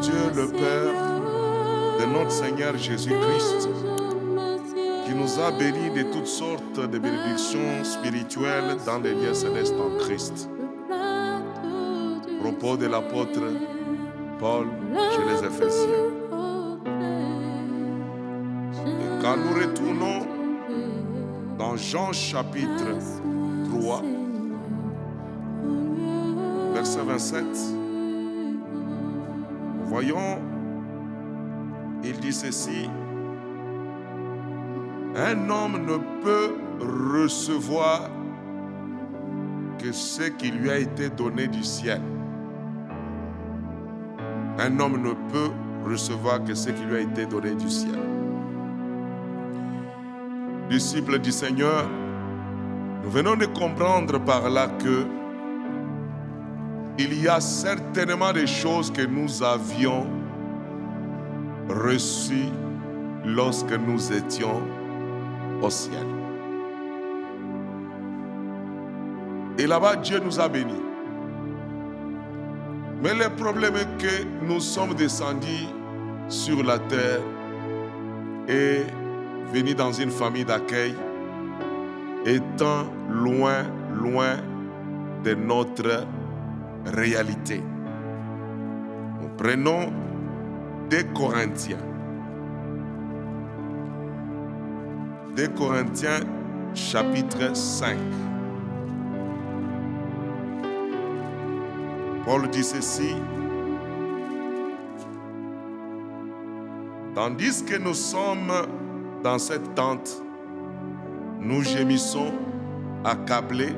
Dieu le Père, de notre Seigneur Jésus-Christ, qui nous a bénis de toutes sortes de bénédictions spirituelles dans les lieux célestes en Christ. Propos de l'apôtre Paul chez les Éphésiens. Et quand nous retournons dans Jean chapitre 3, verset 27, voyons, il dit ceci: un homme ne peut recevoir que ce qui lui a été donné du ciel. Un homme ne peut recevoir que ce qui lui a été donné du ciel. Disciples du Seigneur, nous venons de comprendre par là que il y a certainement des choses que nous avions reçues lorsque nous étions au ciel. Et là-bas, Dieu nous a bénis. Mais le problème est que nous sommes descendus sur la terre et venus dans une famille d'accueil, étant loin de notre réalité. Nous prenons 2 Corinthiens. 2 Corinthiens chapitre 5. Paul dit ceci: tandis que nous sommes dans cette tente, nous gémissons, accablés,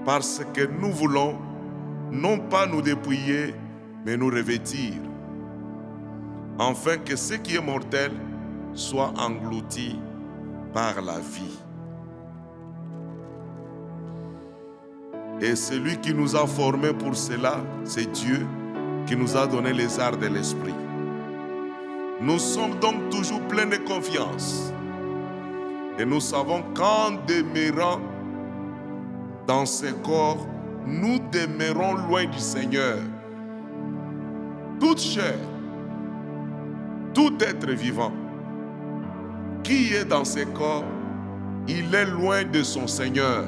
parce que nous voulons non pas nous dépouiller, mais nous revêtir, afin que ce qui est mortel soit englouti par la vie. Et celui qui nous a formés pour cela, c'est Dieu qui nous a donné les arts de l'esprit. Nous sommes donc toujours pleins de confiance. Et nous savons qu'en demeurant dans ce corps, nous demeurons loin du Seigneur. Toute chair, tout être vivant qui est dans ce corps, il est loin de son Seigneur.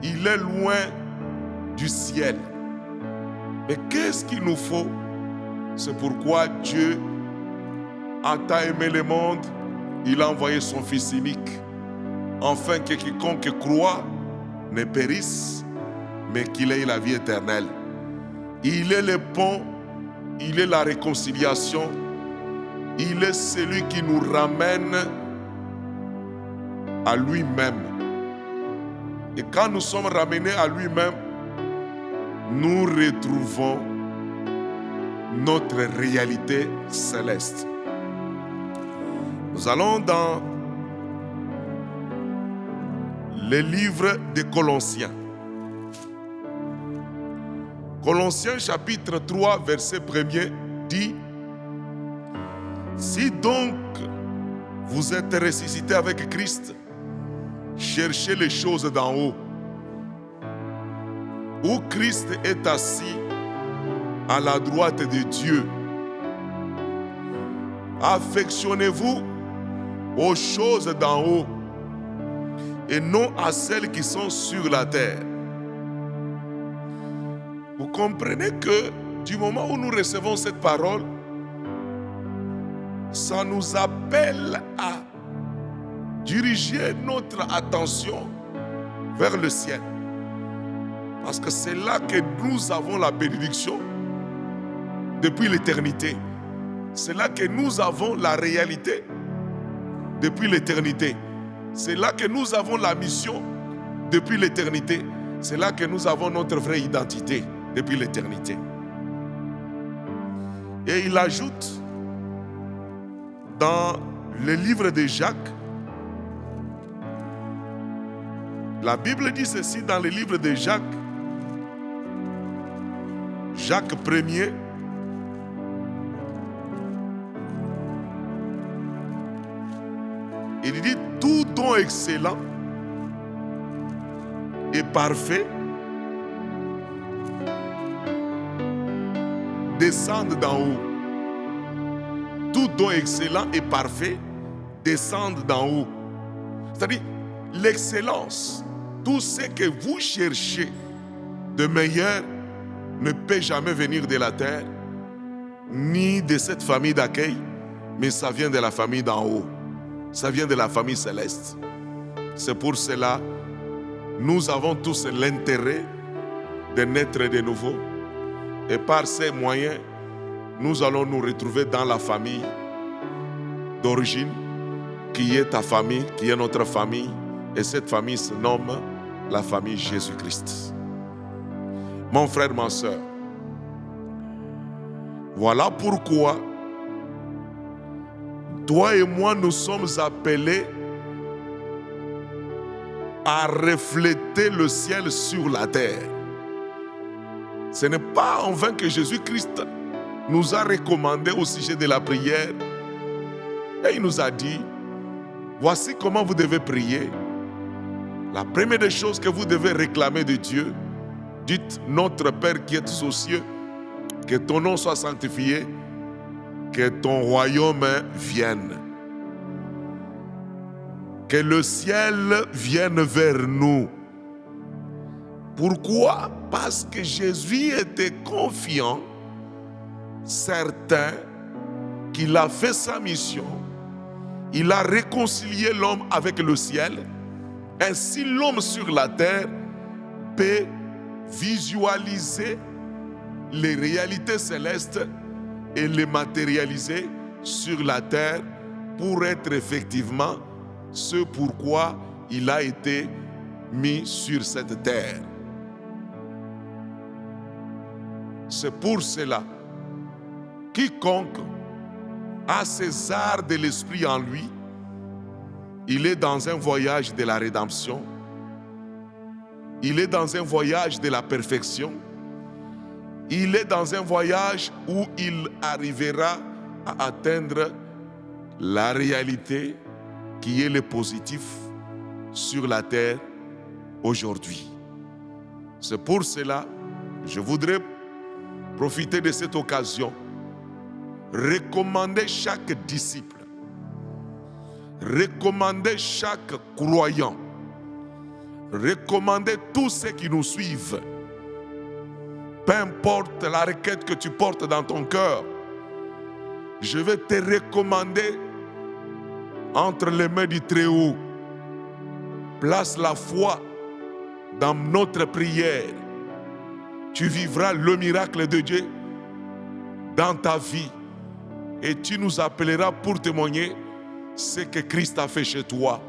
Il est loin du ciel. Mais qu'est-ce qu'il nous faut? C'est pourquoi Dieu a tant aimé le monde, il a envoyé son Fils unique, afin que quiconque croit ne périsse, mais qu'il ait la vie éternelle. Il est le pont, il est la réconciliation, il est celui qui nous ramène à lui-même. Et quand nous sommes ramenés à lui-même, nous retrouvons notre réalité céleste. Nous allons dans le livre de Colossiens. Colossiens chapitre 3, verset 1er dit: si donc vous êtes ressuscités avec Christ, cherchez les choses d'en haut, où Christ est assis à la droite de Dieu. Affectionnez-vous aux choses d'en haut et non à celles qui sont sur la terre. Vous comprenez que du moment où nous recevons cette parole, ça nous appelle à diriger notre attention vers le ciel. Parce que c'est là que nous avons la bénédiction depuis l'éternité. C'est là que nous avons la réalité depuis l'éternité. C'est là que nous avons la mission depuis l'éternité. C'est là que nous avons notre vraie identité depuis l'éternité. Et il ajoute dans le livre de Jacques, la Bible dit ceci dans le livre de Jacques, Jacques 1er, il dit: tout don excellent et parfait descendent d'en haut. Tout don excellent et parfait descendent d'en haut. C'est-à-dire, l'excellence, tout ce que vous cherchez de meilleur ne peut jamais venir de la terre, ni de cette famille d'accueil, mais ça vient de la famille d'en haut. Ça vient de la famille céleste. C'est pour cela, nous avons tous l'intérêt de naître de nouveau. Et par ces moyens, nous allons nous retrouver dans la famille d'origine, qui est ta famille, qui est notre famille. Et cette famille se nomme la famille Jésus-Christ. Mon frère, ma soeur, voilà pourquoi toi et moi, nous sommes appelés à refléter le ciel sur la terre. Ce n'est pas en vain que Jésus-Christ nous a recommandé au sujet de la prière. Et il nous a dit, voici comment vous devez prier. La première des choses que vous devez réclamer de Dieu, dites, notre Père qui est aux cieux, que ton nom soit sanctifié, que ton royaume vienne. Que le ciel vienne vers nous. Pourquoi? Parce que Jésus était confiant, certain qu'il a fait sa mission. Il a réconcilié l'homme avec le ciel. Ainsi, l'homme sur la terre peut visualiser les réalités célestes et les matérialiser sur la terre pour être effectivement ce pourquoi il a été mis sur cette terre. C'est pour cela, quiconque a ces arts de l'esprit en lui, il est dans un voyage de la rédemption, il est dans un voyage de la perfection, il est dans un voyage où il arrivera à atteindre la réalité qui est le positif sur la terre aujourd'hui. C'est pour cela que je voudrais profiter de cette occasion, recommander chaque disciple, recommander chaque croyant, recommander tous ceux qui nous suivent. Peu importe la requête que tu portes dans ton cœur, je vais te recommander entre les mains du Très-Haut. Place la foi dans notre prière. Tu vivras le miracle de Dieu dans ta vie. Et tu nous appelleras pour témoigner ce que Christ a fait chez toi.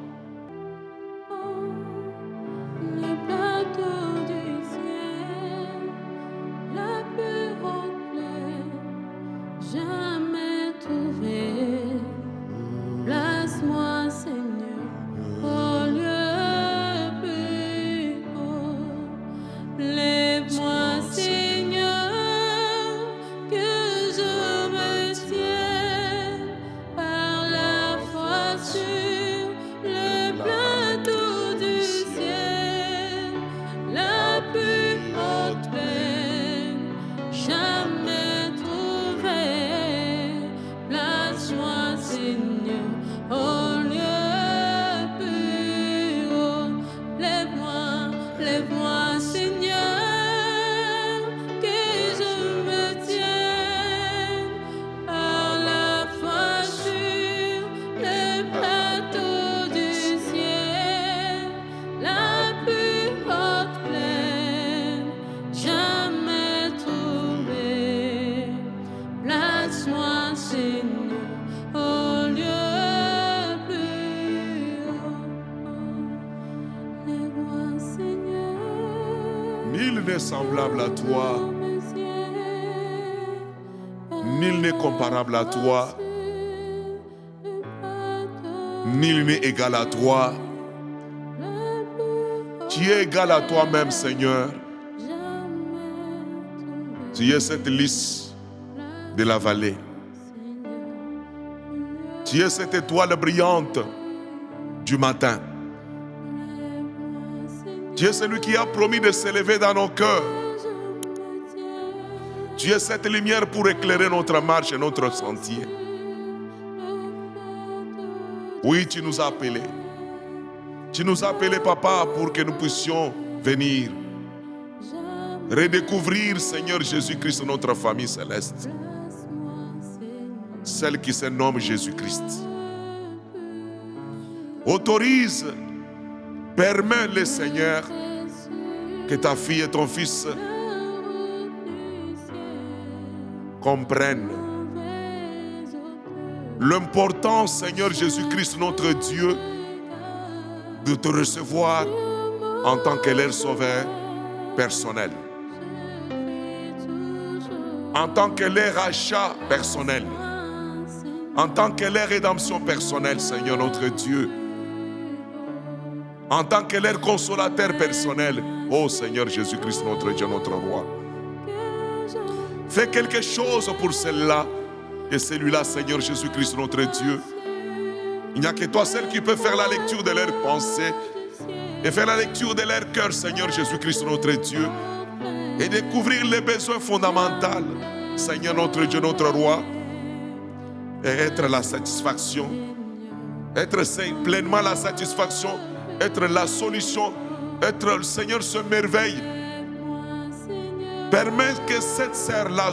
Nul n'est semblable à toi, nul n'est comparable à toi, nul n'est égal à toi. Tu es égal à toi-même, Seigneur. Tu es cette lys de la vallée. Tu es cette étoile brillante du matin. Tu es celui qui a promis de s'élever dans nos cœurs. Tu es cette lumière pour éclairer notre marche et notre sentier. Oui, tu nous as appelés. Tu nous as appelés, Papa, pour que nous puissions venir redécouvrir, Seigneur Jésus-Christ, notre famille céleste. Celle qui se nomme Jésus-Christ. Autorise, permets-le, Seigneur, que ta fille et ton fils comprennent l'importance, Seigneur Jésus-Christ, notre Dieu, de te recevoir en tant que leur sauveur personnel, en tant que leur achat personnel, en tant que leur rédemption personnelle, Seigneur notre Dieu, en tant que leur consolateur personnel, ô Seigneur Jésus-Christ, notre Dieu, notre roi. Fais quelque chose pour celle-là et celui-là, Seigneur Jésus-Christ, notre Dieu. Il n'y a que toi seul qui peut faire la lecture de leurs pensées et faire la lecture de leur cœur, Seigneur Jésus-Christ, notre Dieu, et découvrir les besoins fondamentaux, Seigneur notre Dieu, notre roi, et être la satisfaction, être pleinement la satisfaction, être la solution, être, Seigneur, ce merveille. Permets que cette sœur-là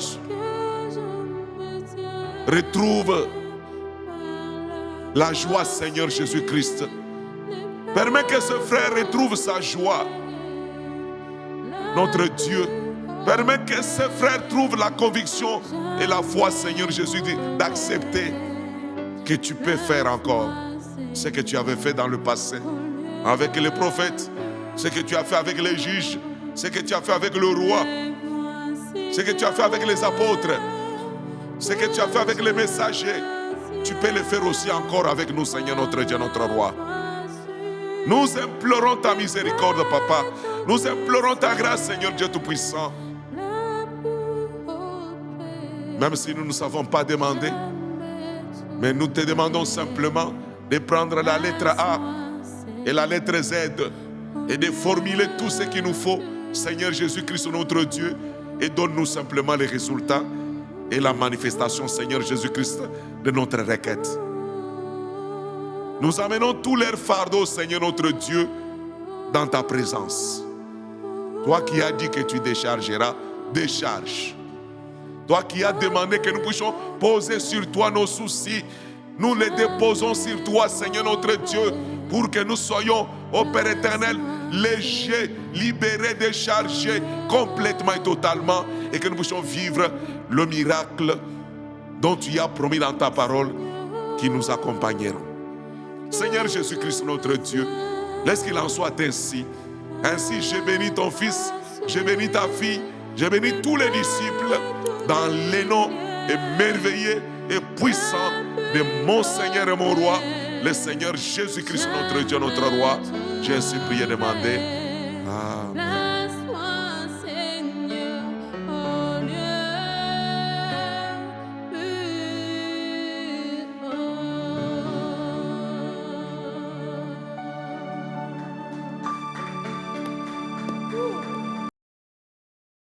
retrouve la joie, Seigneur Jésus-Christ. Permets que ce frère retrouve sa joie, notre Dieu. Permets que ce frère trouve la conviction et la foi, Seigneur Jésus, d'accepter que tu peux faire encore ce que tu avais fait dans le passé avec les prophètes, ce que tu as fait avec les juges, ce que tu as fait avec le roi, ce que tu as fait avec les apôtres, ce que tu as fait avec les messagers. Tu peux le faire aussi encore avec nous, Seigneur notre Dieu, notre roi. Nous implorons ta miséricorde, Papa. Nous implorons ta grâce, Seigneur Dieu Tout-Puissant. Même si nous ne savons pas demander, mais nous te demandons simplement de prendre la lettre A et la lettre Z et de formuler tout ce qu'il nous faut, Seigneur Jésus-Christ, notre Dieu, et donne-nous simplement les résultats et la manifestation, Seigneur Jésus-Christ, de notre requête. Nous amenons tous leurs fardeaux, Seigneur notre Dieu, dans ta présence. Toi qui as dit que tu déchargeras, décharge. Toi qui as demandé que nous puissions poser sur toi nos soucis, nous les déposons sur toi, Seigneur notre Dieu, pour que nous soyons, ô Père éternel, légers, libérés, déchargés complètement et totalement, et que nous puissions vivre le miracle dont tu as promis dans ta parole qui nous accompagneront. Seigneur Jésus-Christ notre Dieu, laisse qu'il en soit ainsi. Ainsi, j'ai béni ton fils, j'ai béni ta fille, j'ai béni tous les disciples dans les noms merveilleux et puissants de mon Seigneur et mon roi, le Seigneur Jésus-Christ notre Dieu, notre roi. J'ai ainsi prié et demandé.